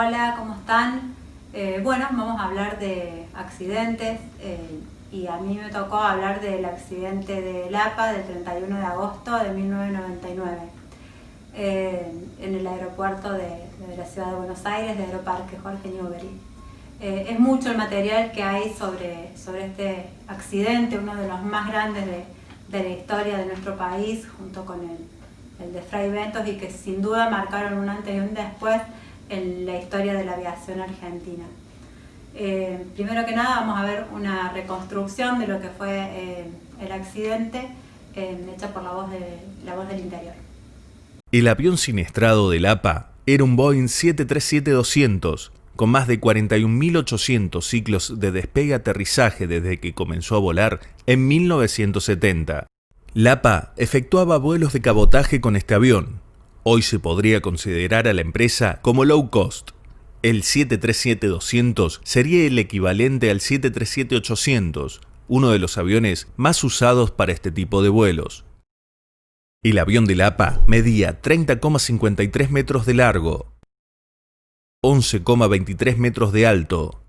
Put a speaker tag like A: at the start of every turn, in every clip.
A: Hola, ¿cómo están? Bueno, vamos a hablar de accidentes y a mí me tocó hablar del accidente de Lapa del 31 de agosto de 1999 en el aeropuerto de la ciudad de Buenos Aires, de Aeroparque Jorge Newbery. Es mucho el material que hay sobre este accidente, uno de los más grandes de la historia de nuestro país, junto con el de Fray Bentos, y que sin duda marcaron un antes y un después en la historia de la aviación argentina. Primero que nada vamos a ver una reconstrucción de lo que fue el accidente hecha por la voz del interior.
B: El avión siniestrado de Lapa era un Boeing 737-200 con más de 41.800 ciclos de despegue-aterrizaje desde que comenzó a volar en 1970. Lapa efectuaba vuelos de cabotaje con este avión. Hoy se podría considerar a la empresa como low cost. El 737-200 sería el equivalente al 737-800, uno de los aviones más usados para este tipo de vuelos. El avión de Lapa medía 30,53 metros de largo, 11,23 metros de alto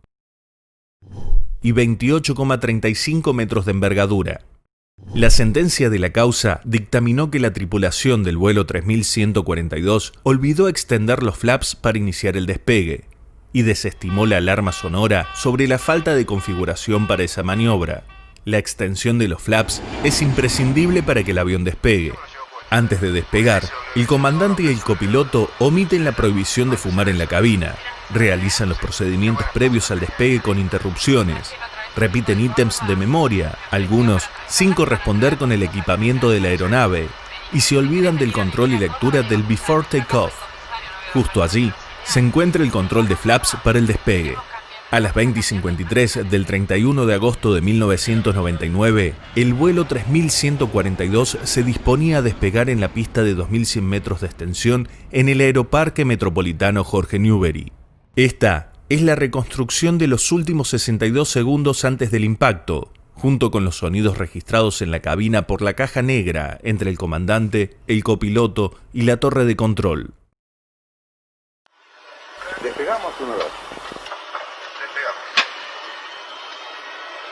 B: y 28,35 metros de envergadura. La sentencia de la causa dictaminó que la tripulación del vuelo 3142 olvidó extender los flaps para iniciar el despegue y desestimó la alarma sonora sobre la falta de configuración para esa maniobra. La extensión de los flaps es imprescindible para que el avión despegue. Antes de despegar, el comandante y el copiloto omiten la prohibición de fumar en la cabina, realizan los procedimientos previos al despegue con interrupciones, repiten ítems de memoria, algunos sin corresponder con el equipamiento de la aeronave, y se olvidan del control y lectura del Before Takeoff. Justo allí se encuentra el control de flaps para el despegue. A las 20:53 del 31 de agosto de 1999, el vuelo 3142 se disponía a despegar en la pista de 2.100 metros de extensión en el Aeroparque Metropolitano Jorge Newbery. Esta es la reconstrucción de los últimos 62 segundos antes del impacto, junto con los sonidos registrados en la cabina por la caja negra entre el comandante, el copiloto y la torre de control.
C: Despegamos 1, 2.
D: Despegamos.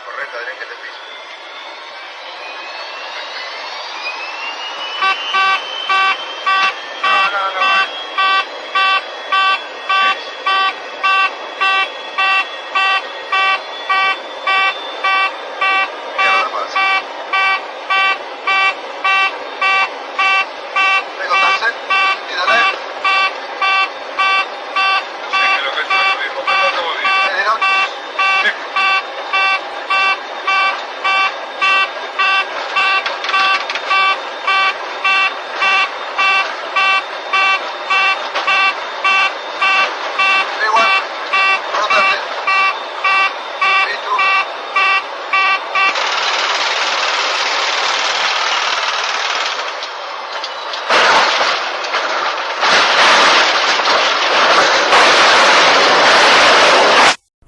D: Correcto, Adrián, que te piso.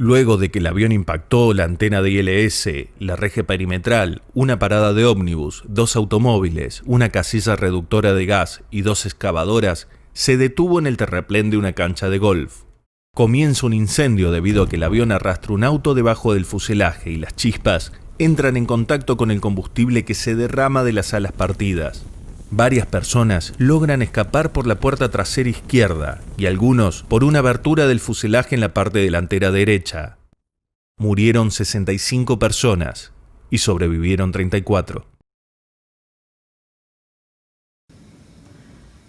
B: Luego de que el avión impactó la antena de ILS, la reja perimetral, una parada de ómnibus, 2 automóviles, una casilla reductora de gas y 2 excavadoras, se detuvo en el terraplén de una cancha de golf. Comienza un incendio debido a que el avión arrastra un auto debajo del fuselaje y las chispas entran en contacto con el combustible que se derrama de las alas partidas. Varias personas logran escapar por la puerta trasera izquierda y algunos por una abertura del fuselaje en la parte delantera derecha. Murieron 65 personas y sobrevivieron 34.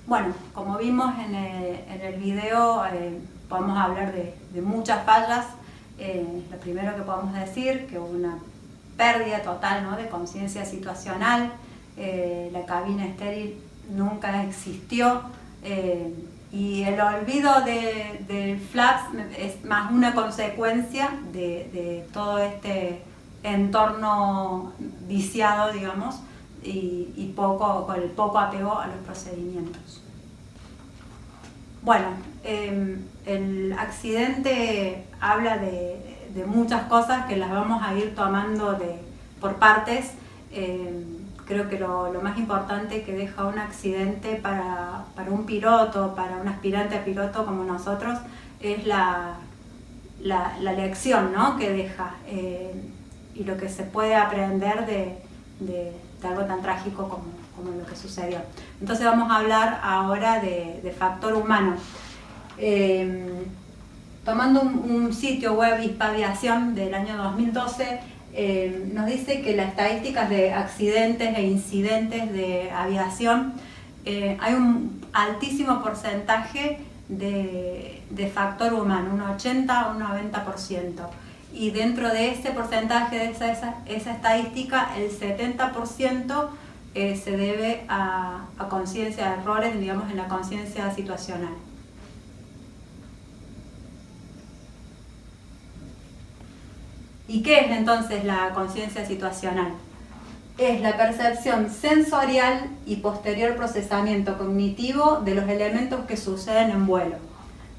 A: Bueno, como vimos en el video, podemos hablar de muchas fallas. Lo primero que podemos decir que hubo una pérdida total, ¿no?, de conciencia situacional. La cabina estéril nunca existió y el olvido del flaps es más una consecuencia de todo este entorno viciado, digamos, y con el poco apego a los procedimientos. Bueno, el accidente habla de muchas cosas que las vamos a ir tomando por partes. Creo que lo más importante que deja un accidente para un piloto, para un aspirante a piloto como nosotros, es la lección, ¿no?, que deja y lo que se puede aprender de algo tan trágico como lo que sucedió. Entonces vamos a hablar ahora de factor humano. Tomando un sitio web, Hispaviación, del año 2012, nos dice que las estadísticas de accidentes e incidentes de aviación, hay un altísimo porcentaje de factor humano, un 80 o un 90%. Y dentro de ese porcentaje, de esa estadística, el 70% se debe a conciencia de errores, digamos, en la conciencia situacional. ¿Y qué es entonces la conciencia situacional? Es la percepción sensorial y posterior procesamiento cognitivo de los elementos que suceden en vuelo,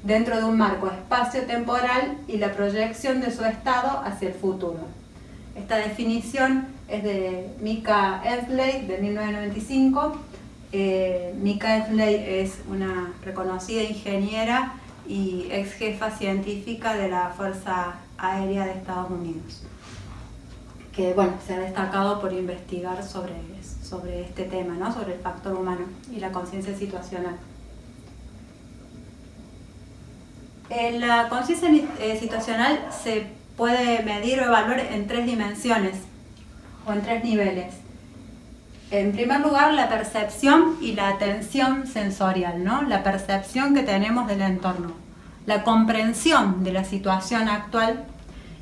A: dentro de un marco espacio-temporal, y la proyección de su estado hacia el futuro. Esta definición es de Mika Endley, de 1995. Mika Endley es una reconocida ingeniera y ex jefa científica de la Fuerza Aérea de Estados Unidos, que bueno, se ha destacado por investigar sobre este tema, ¿no?, sobre el factor humano y la conciencia situacional. La conciencia situacional se puede medir o evaluar en 3 dimensiones o en 3 niveles. En primer lugar, la percepción y la atención sensorial, ¿no?, la percepción que tenemos del entorno, la comprensión de la situación actual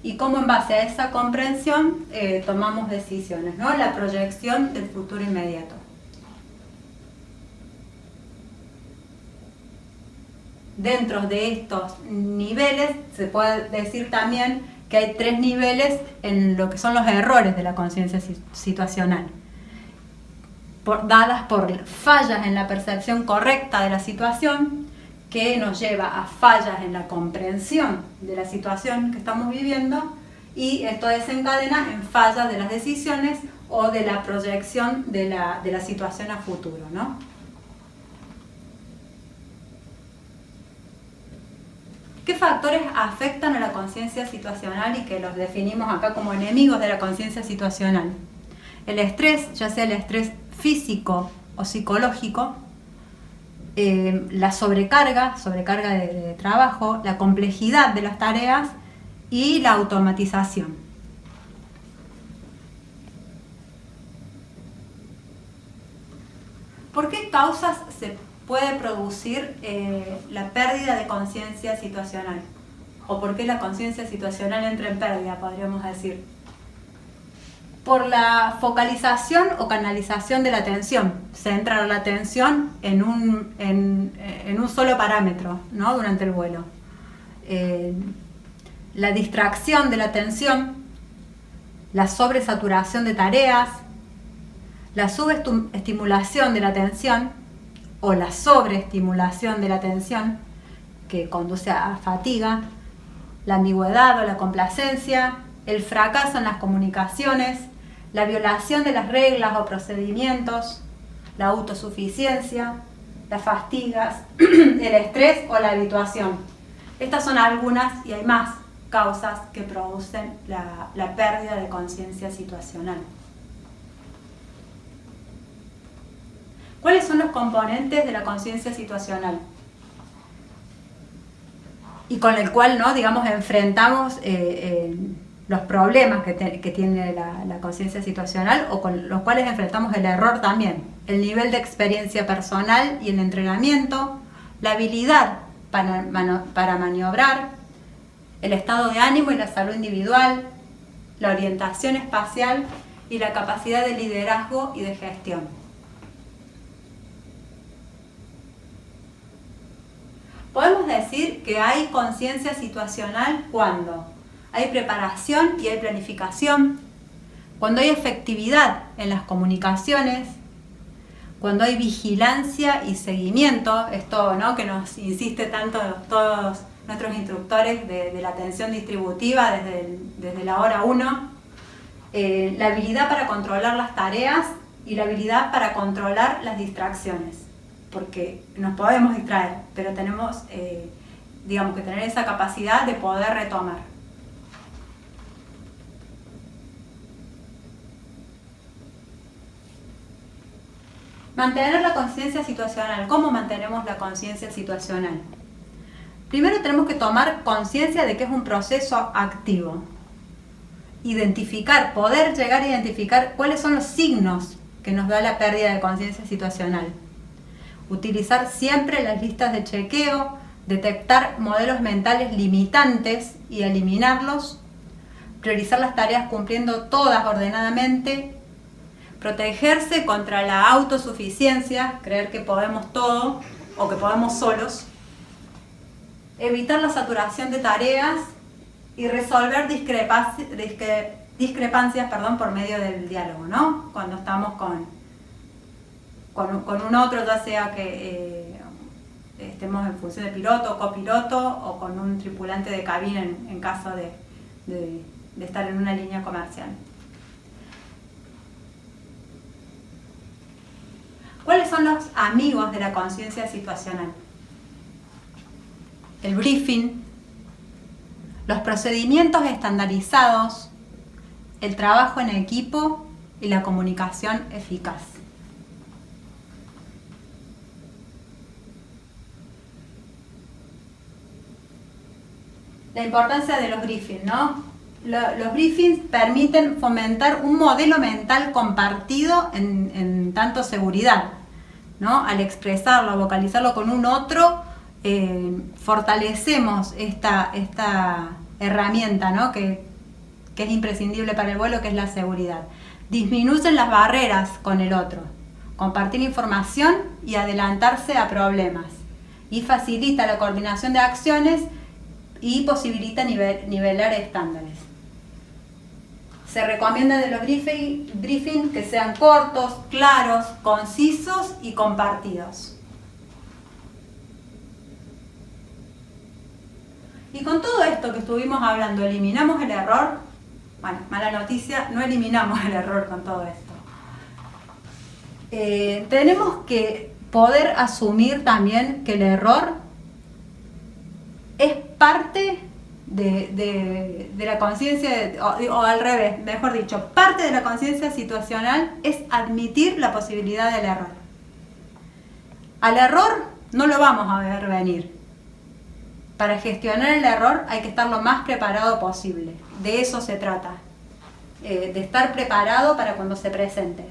A: y cómo en base a esa comprensión tomamos decisiones, ¿no?, la proyección del futuro inmediato. Dentro de estos niveles se puede decir también que hay 3 niveles en lo que son los errores de la conciencia situacional, dadas por fallas en la percepción correcta de la situación, que nos lleva a fallas en la comprensión de la situación que estamos viviendo, y esto desencadena en fallas de las decisiones o de la proyección de la situación a futuro, ¿no? ¿Qué factores afectan a la conciencia situacional y que los definimos acá como enemigos de la conciencia situacional? El estrés, ya sea el estrés físico o psicológico, la sobrecarga de trabajo, la complejidad de las tareas y la automatización. ¿Por qué causas se puede producir la pérdida de conciencia situacional? ¿O por qué la conciencia situacional entra en pérdida, podríamos decir? Por la focalización o canalización de la atención. Centrar la atención en un solo parámetro, ¿no?, durante el vuelo. La distracción de la atención, la sobresaturación de tareas, la subestimulación de la atención o la sobreestimulación de la atención, que conduce a fatiga, la ambigüedad o la complacencia, el fracaso en las comunicaciones, la violación de las reglas o procedimientos, la autosuficiencia, las fatigas, el estrés o la habituación. Estas son algunas, y hay más causas que producen la pérdida de conciencia situacional. ¿Cuáles son los componentes de la conciencia situacional? Y con el cual, ¿no?, digamos, enfrentamos los problemas que tiene la conciencia situacional, o con los cuales enfrentamos el error también. El nivel de experiencia personal y el entrenamiento, la habilidad para maniobrar, el estado de ánimo y la salud individual, la orientación espacial y la capacidad de liderazgo y de gestión. Podemos decir que hay conciencia situacional cuando hay preparación y hay planificación, cuando hay efectividad en las comunicaciones, cuando hay vigilancia y seguimiento, esto, ¿no?, que nos insiste tanto todos nuestros instructores de la atención distributiva desde la hora 1, la habilidad para controlar las tareas y la habilidad para controlar las distracciones, porque nos podemos distraer, pero tenemos digamos que tener esa capacidad de poder retomar. Mantener la conciencia situacional. ¿Cómo mantenemos la conciencia situacional? Primero tenemos que tomar conciencia de que es un proceso activo. Identificar, poder llegar a identificar cuáles son los signos que nos da la pérdida de conciencia situacional. Utilizar siempre las listas de chequeo, detectar modelos mentales limitantes y eliminarlos, priorizar las tareas cumpliendo todas ordenadamente, protegerse contra la autosuficiencia, creer que podemos todo o que podemos solos, evitar la saturación de tareas y resolver discrepancias por medio del diálogo, ¿no? Cuando estamos con un otro, ya sea que estemos en función de piloto o copiloto o con un tripulante de cabina en caso de estar en una línea comercial. ¿Cuáles son los amigos de la conciencia situacional? El briefing, los procedimientos estandarizados, el trabajo en equipo y la comunicación eficaz. La importancia de los briefings, ¿no? Los briefings permiten fomentar un modelo mental compartido en tanto seguridad, ¿no? Al expresarlo, vocalizarlo con un otro, fortalecemos esta herramienta, ¿no? que es imprescindible para el vuelo, que es la seguridad. Disminuyen las barreras con el otro, compartir información y adelantarse a problemas, y facilita la coordinación de acciones y posibilita nivelar estándares. Se recomienda de los briefing que sean cortos, claros, concisos y compartidos. Y con todo esto que estuvimos hablando, ¿eliminamos el error? Bueno, mala noticia, no eliminamos el error con todo esto. Tenemos que poder asumir también que el error es parte de la conciencia, o al revés, mejor dicho, parte de la conciencia situacional es admitir la posibilidad del error. Al error no lo vamos a ver venir. Para gestionar el error hay que estar lo más preparado posible. De eso se trata, de estar preparado para cuando se presente.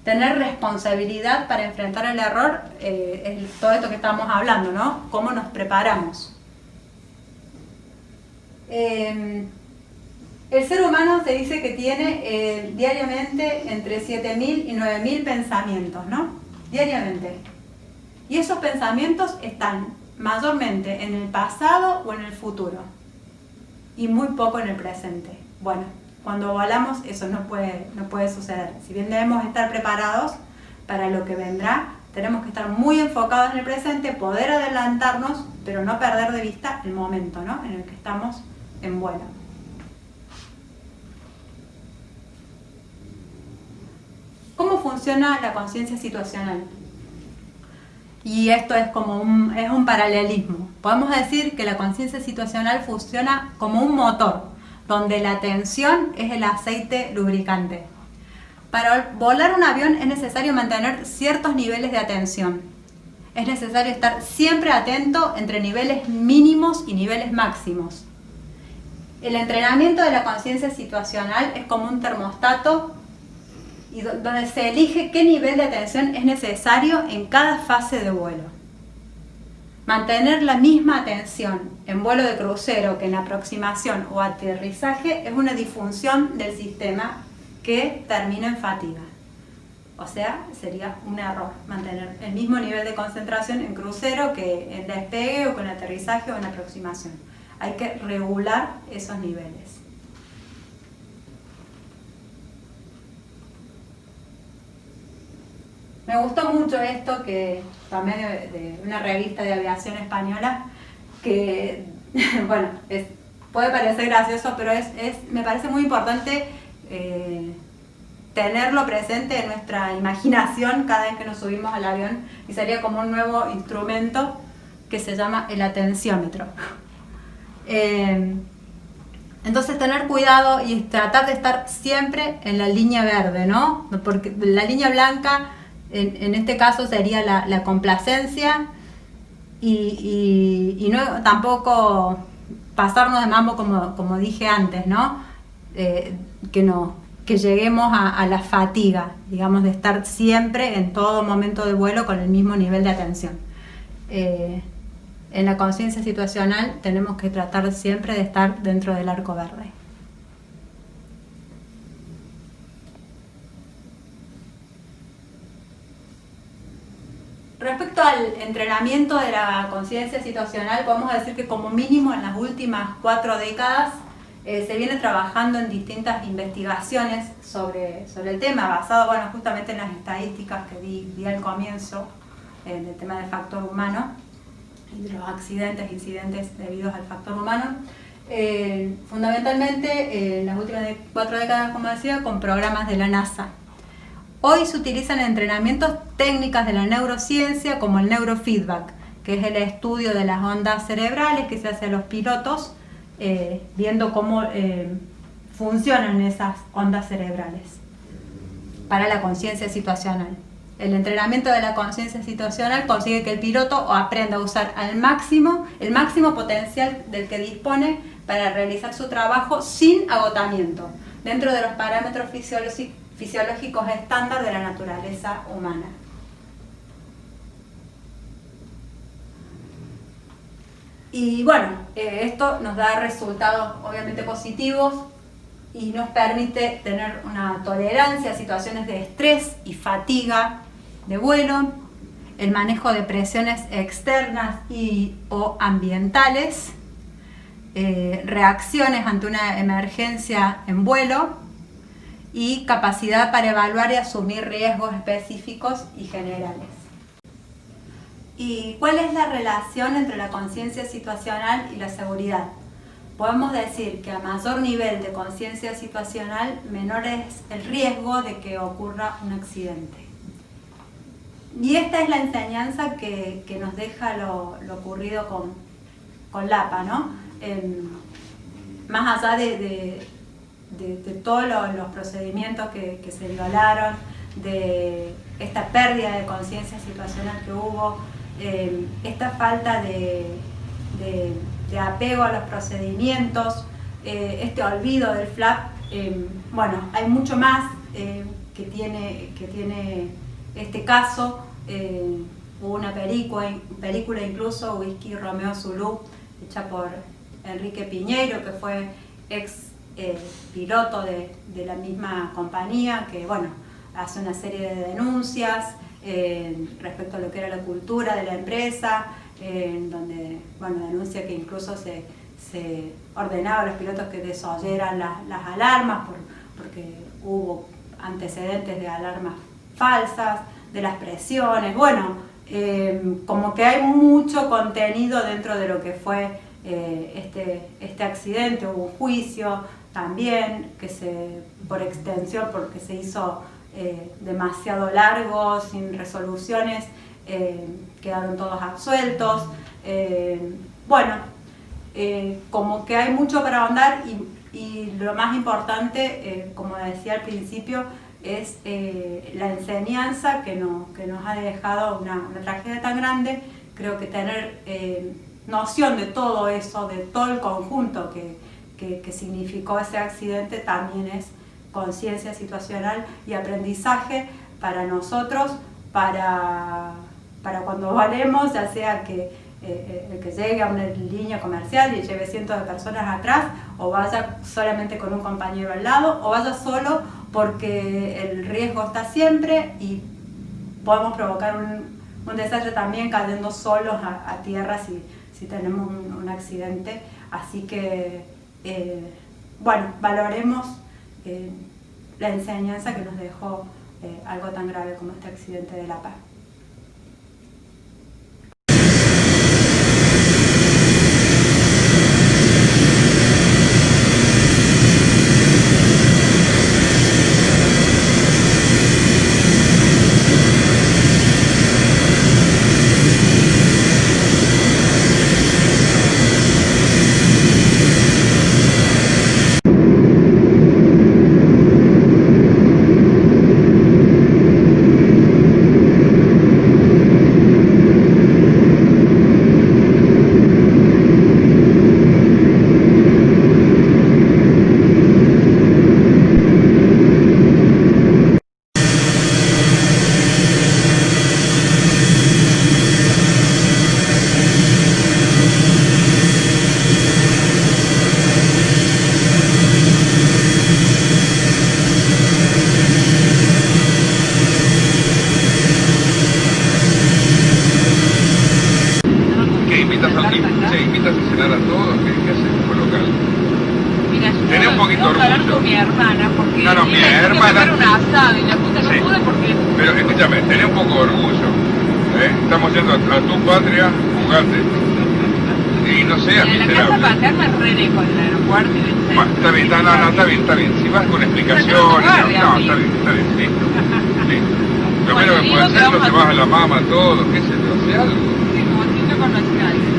A: Tener responsabilidad para enfrentar el error, es todo esto que estamos hablando, ¿no? ¿Cómo nos preparamos? El ser humano se dice que tiene diariamente entre 7.000 y 9.000 pensamientos, ¿no? Diariamente. Y esos pensamientos están mayormente en el pasado o en el futuro y muy poco en el presente. Bueno, cuando volamos eso no puede suceder. Si bien debemos estar preparados para lo que vendrá, tenemos que estar muy enfocados en el presente, poder adelantarnos, pero no perder de vista el momento, ¿no? En el que estamos en vuelo. ¿Cómo funciona la conciencia situacional? Y esto es como un paralelismo. Podemos decir que la conciencia situacional funciona como un motor, donde la atención es el aceite lubricante. Para volar un avión es necesario mantener ciertos niveles de atención. Es necesario estar siempre atento entre niveles mínimos y niveles máximos. El entrenamiento de la conciencia situacional es como un termostato y donde se elige qué nivel de atención es necesario en cada fase de vuelo. Mantener la misma atención en vuelo de crucero que en aproximación o aterrizaje es una disfunción del sistema que termina en fatiga. O sea, sería un error mantener el mismo nivel de concentración en crucero que en despegue o con aterrizaje o en aproximación. Hay que regular esos niveles. Me gustó mucho esto que también de una revista de aviación española que, bueno, puede parecer gracioso, pero me parece muy importante tenerlo presente en nuestra imaginación cada vez que nos subimos al avión, y sería como un nuevo instrumento que se llama el atenciómetro. Entonces tener cuidado y tratar de estar siempre en la línea verde, ¿no? Porque la línea blanca en este caso sería la complacencia y no tampoco pasarnos de mambo como dije antes, ¿no? Que lleguemos a la fatiga, digamos, de estar siempre en todo momento de vuelo con el mismo nivel de atención. En la conciencia situacional tenemos que tratar siempre de estar dentro del arco verde. Respecto al entrenamiento de la conciencia situacional, podemos decir que como mínimo en las últimas 4 décadas se viene trabajando en distintas investigaciones sobre el tema, basado justamente en las estadísticas que di al comienzo del tema del factor humano y de los incidentes debidos al factor humano. Fundamentalmente en las últimas 4 décadas, como decía, con programas de la NASA. Hoy se utilizan entrenamientos técnicas de la neurociencia como el neurofeedback, que es el estudio de las ondas cerebrales que se hace a los pilotos, viendo cómo funcionan esas ondas cerebrales para la conciencia situacional. El entrenamiento de la conciencia situacional consigue que el piloto aprenda a usar el máximo potencial del que dispone para realizar su trabajo sin agotamiento, dentro de los parámetros fisiológicos estándar de la naturaleza humana. Y esto nos da resultados obviamente positivos y nos permite tener una tolerancia a situaciones de estrés y fatiga de vuelo, el manejo de presiones externas o ambientales, reacciones ante una emergencia en vuelo y capacidad para evaluar y asumir riesgos específicos y generales. ¿Y cuál es la relación entre la conciencia situacional y la seguridad? Podemos decir que a mayor nivel de conciencia situacional, menor es el riesgo de que ocurra un accidente. Y esta es la enseñanza que nos deja lo ocurrido con Lapa, ¿no? Más allá de todos los procedimientos que se violaron, de esta pérdida de conciencia situacional que hubo, esta falta de apego a los procedimientos, este olvido del FLAP, hay mucho más que tiene este caso. Hubo una película incluso, Whisky Romeo Zulu, hecha por Enrique Piñeiro, que fue ex piloto de la misma compañía, que hace una serie de denuncias respecto a lo que era la cultura de la empresa, donde denuncia que incluso se ordenaba a los pilotos que desoyeran las alarmas porque hubo antecedentes de alarmas falsas, de las presiones, como que hay mucho contenido dentro de lo que fue este accidente. Hubo un juicio también, por extensión, porque se hizo demasiado largo, sin resoluciones, quedaron todos absueltos. Como que hay mucho para ahondar y lo más importante, como decía al principio, es la enseñanza que nos ha dejado una tragedia tan grande. Creo que tener noción de todo eso, de todo el conjunto que significó ese accidente, también es conciencia situacional y aprendizaje para nosotros, para cuando volemos, ya sea que el que llegue a una línea comercial y lleve cientos de personas atrás, o vaya solamente con un compañero al lado, o vaya solo porque el riesgo está siempre y podemos provocar un desastre también cayendo solos a tierra si tenemos un accidente. Así que, valoremos la enseñanza que nos dejó algo tan grave como este accidente de Lapa.
D: escúchame, tené un poco de orgullo. Estamos yendo a tu patria, jugate. Y no seas
C: En la casa
D: miserable.
C: paterna es re lejos del aeropuerto, ¿viste?
D: Está bien, no, está bien. Si vas con explicaciones, no, está bien, listo. Lo menos que puedes hacer, te vas a la mama, todo, qué sé yo, hace algo.
C: Sí, como si no conociera a alguien.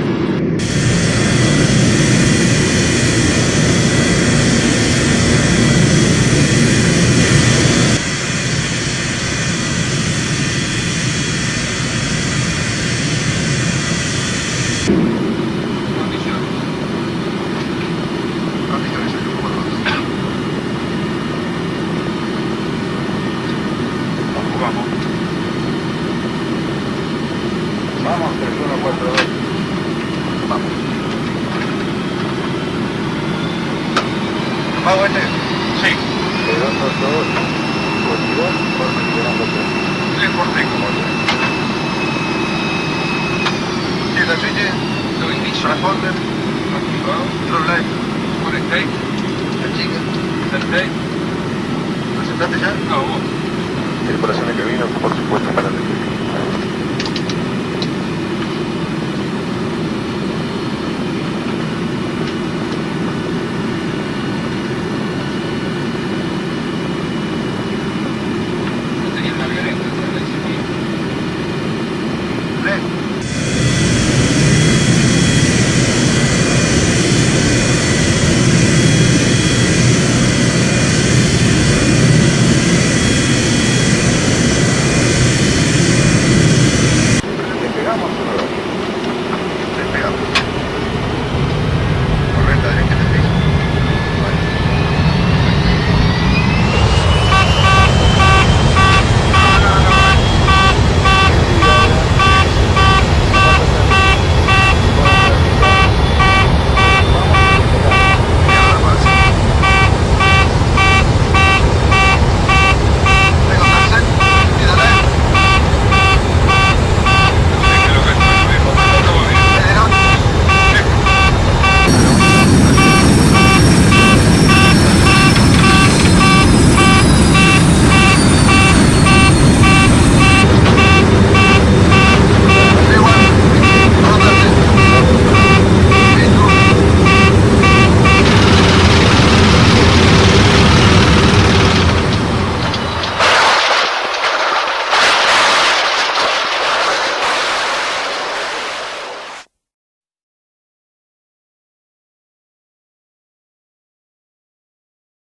D: Vamos, 3142. Vamos. ¿Pago este? Sí. 222, por le corté como yo. Sí, la suite, lo inicio, transponder, activado, roll conecté, la chica, senté. ¿Aceptaste ya? No, vos. Tripulación de cabina, por supuesto, para